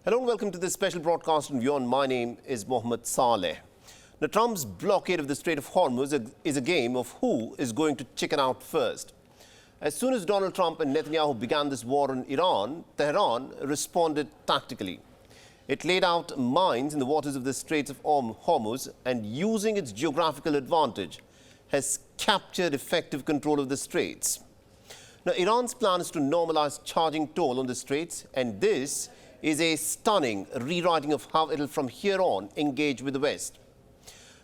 Hello and welcome to this special broadcast on WION. My name is Mohammed Saleh. Now, Trump's blockade of the Strait of Hormuz is a game of who is going to chicken out first. As soon as Donald Trump and Netanyahu began this war on Iran, Tehran responded tactically. It laid out mines in the waters of the Straits of Hormuz and, using its geographical advantage, has captured effective control of the straits. Now, Iran's plan is to normalize charging toll on the straits, and this is a stunning rewriting of how it will from here on engage with the West.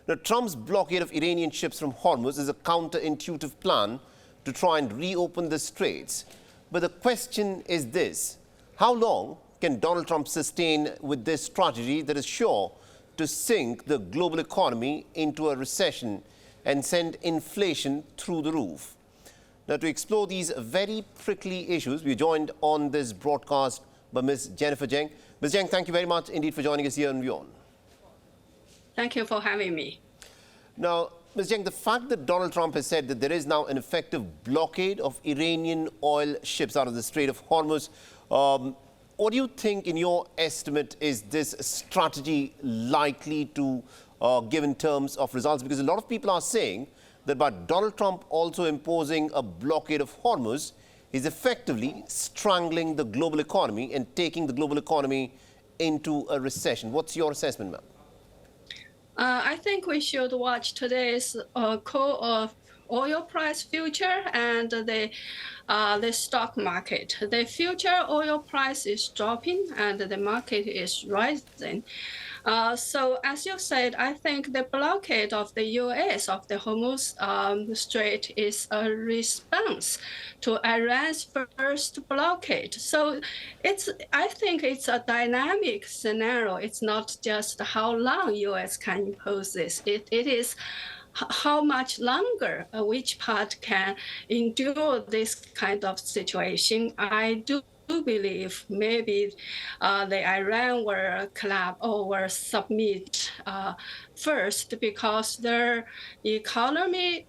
Now, Trump's blockade of Iranian ships from Hormuz is a counterintuitive plan to try and reopen the straits. But the question is this: how long can Donald Trump sustain with this strategy that is sure to sink the global economy into a recession and send inflation through the roof? Now, to explore these very prickly issues, we're joined on this broadcast by Ms. Jennifer Zeng. Ms. Zeng, thank you very much indeed for joining us here on WION. Thank you for having me. Now, Ms. Zeng, the fact that Donald Trump has said that there is now an effective blockade of Iranian oil ships out of the Strait of Hormuz, what do you think, in your estimate, is this strategy likely to give in terms of results? Because a lot of people are saying that by Donald Trump also imposing a blockade of Hormuz, is effectively strangling the global economy and taking the global economy into a recession. What's your assessment, ma'am? I think we should watch today's oil price future and the stock market. The future oil price is dropping and the market is rising. So as you said, I think the blockade of the U.S. of the Hormuz Strait is a response to Iran's first blockade. So I think it's a dynamic scenario. It's not just how long U.S. can impose this. It is how much longer which part can endure this kind of situation. I do believe maybe the Iran will collapse or will submit first, because their economy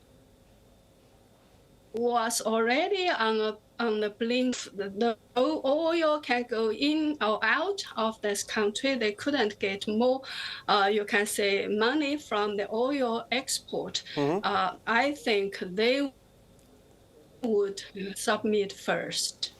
was already on the blink. The oil can go in or out of this country. They couldn't get more, you can say, money from the oil export. I think they would submit first.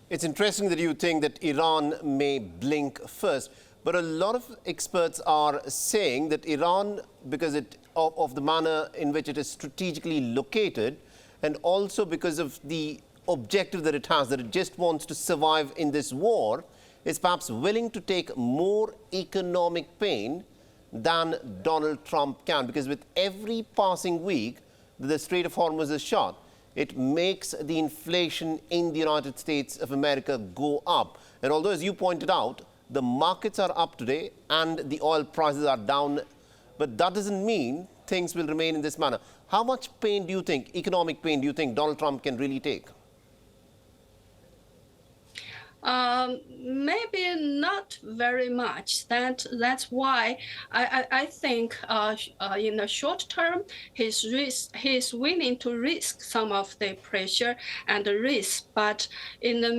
It's interesting that you think that Iran may blink first, but a lot of experts are saying that Iran, because of the manner in which it is strategically located, and also because of the objective that it has, that it just wants to survive in this war, is perhaps willing to take more economic pain than Donald Trump can. Because with every passing week that the Strait of Hormuz is shut, it makes the inflation in the United States of America go up. And although, as you pointed out, the markets are up today and the oil prices are down, but that doesn't mean things will remain in this manner. How much pain do you think, economic pain, do you think Donald Trump can really take? Maybe not very much. That's why I think in the short term he's willing to risk some of the pressure and the risk. But in the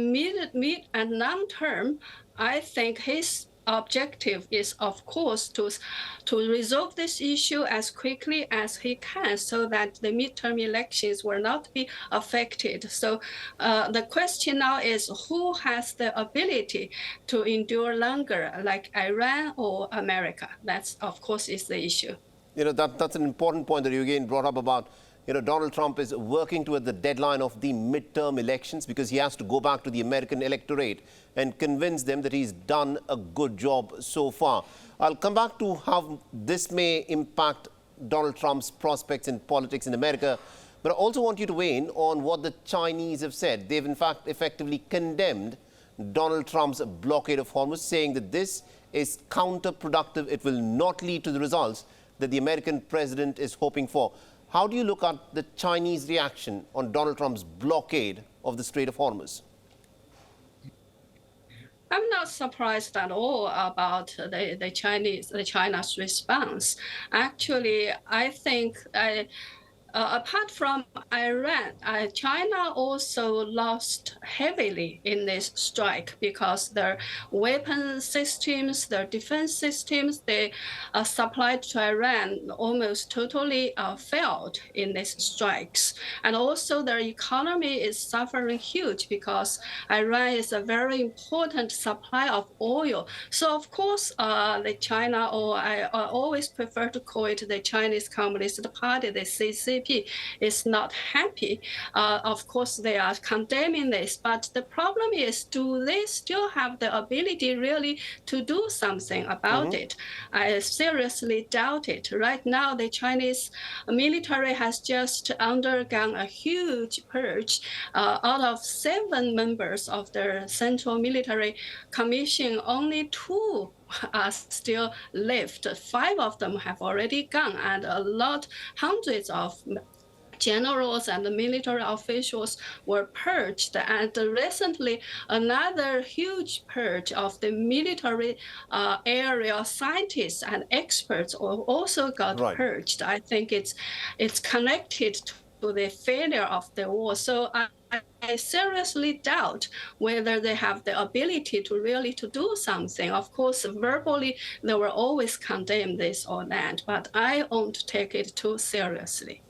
mid and long term, I think his objective is, of course, to resolve this issue as quickly as he can, so that the midterm elections will not be affected. So the question now is, who has the ability to endure longer, like Iran or America? That's, of course, is the issue. You know, that's an important point that you again brought up about, Donald Trump is working toward the deadline of the midterm elections because he has to go back to the American electorate and convince them that he's done a good job so far. I'll come back to how this may impact Donald Trump's prospects in politics in America, but I also want you to weigh in on what the Chinese have said. They've, in fact, effectively condemned Donald Trump's blockade of Hormuz, saying that this is counterproductive. It will not lead to the results that the American president is hoping for. How do you look at the Chinese reaction on Donald Trump's blockade of the Strait of Hormuz? I'm not surprised at all about China's response. Actually, I think apart from Iran, China also lost heavily in this strike because their weapon systems, their defense systems, they supplied to Iran almost totally failed in these strikes. And also their economy is suffering huge because Iran is a very important supply of oil. So of course, the China, or I always prefer to call it the Chinese Communist Party, the CCP, is not happy. Of course, they are condemning this, but the problem is, do they still have the ability really to do something about it? I seriously doubt it. Right now, the Chinese military has just undergone a huge purge. Out of 7 members of the Central Military Commission, only 2 are still left. 5 of them have already gone, and hundreds of generals and military officials were purged. And recently, another huge purge of the military area scientists and experts also got purged. I think it's connected to the failure of the war. So I seriously doubt whether they have the ability to really to do something. Of course, verbally, they will always condemn this or that, but I won't take it too seriously.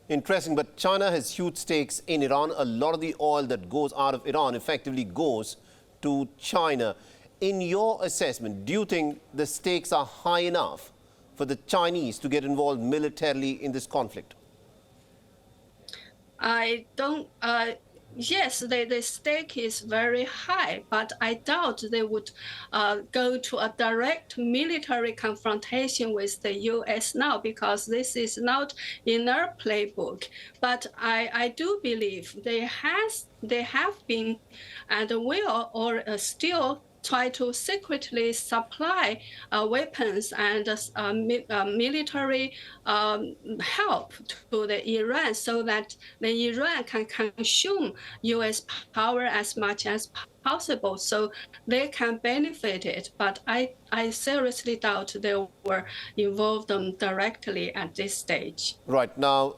Interesting, but China has huge stakes in Iran. A lot of the oil that goes out of Iran effectively goes to China. In your assessment, do you think the stakes are high enough for the Chinese to get involved militarily in this conflict? I don't. Yes, the stake is very high, but I doubt they would go to a direct military confrontation with the U.S. now, because this is not in their playbook. But I do believe they have been and will or still try to secretly supply weapons and military help to the Iran, so that the Iran can consume U.S. power as much as possible, so they can benefit it. But I seriously doubt they were involved directly at this stage. Right. Now,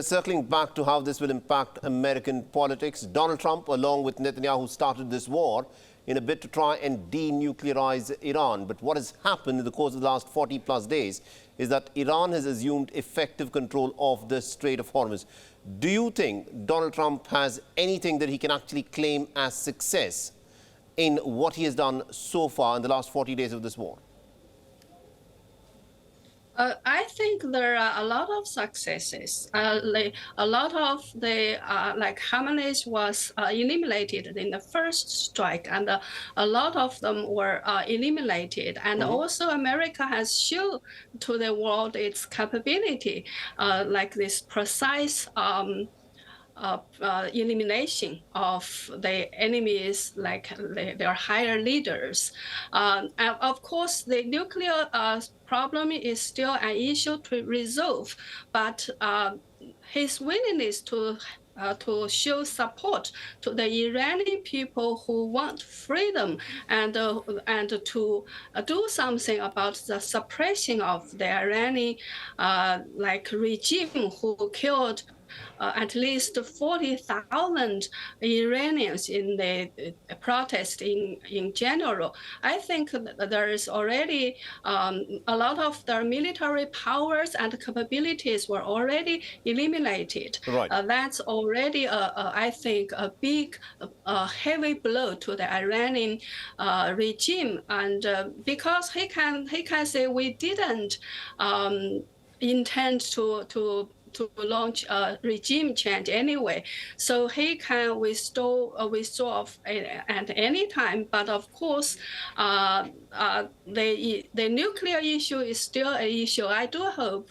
circling back to how this will impact American politics, Donald Trump, along with Netanyahu, started this war in a bid to try and denuclearize Iran. But what has happened in the course of the last 40+ days is that Iran has assumed effective control of the Strait of Hormuz. Do you think Donald Trump has anything that he can actually claim as success in what he has done so far in the last 40 days of this war? I think there are a lot of successes. A lot of the Hamas was eliminated in the first strike, and a lot of them were eliminated. And also, America has shown to the world its capability, like this precise elimination of the enemies, like their higher leaders. And of course, the nuclear problem is still an issue to resolve, but his willingness to show support to the Iranian people who want freedom and to do something about the suppression of the Iranian regime who killed at least 40,000 Iranians in the protest in general. I think that there is already a lot of their military powers and capabilities were already eliminated. Right. That's already, I think, a big, heavy blow to the Iranian regime. And because he can say we didn't intend to launch a regime change anyway, so he can withdraw at any time. But of course, the nuclear issue is still an issue. I do hope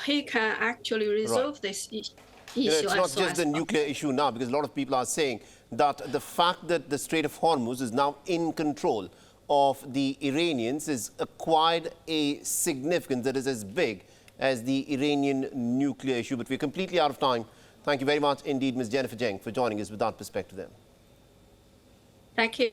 he can actually resolve this issue. It's not just the nuclear issue now, because a lot of people are saying that the fact that the Strait of Hormuz is now in control of the Iranians has acquired a significance that is as big as the Iranian nuclear issue. But we're completely out of time. Thank you very much indeed, Ms. Jennifer Zeng, for joining us with that perspective there. Thank you.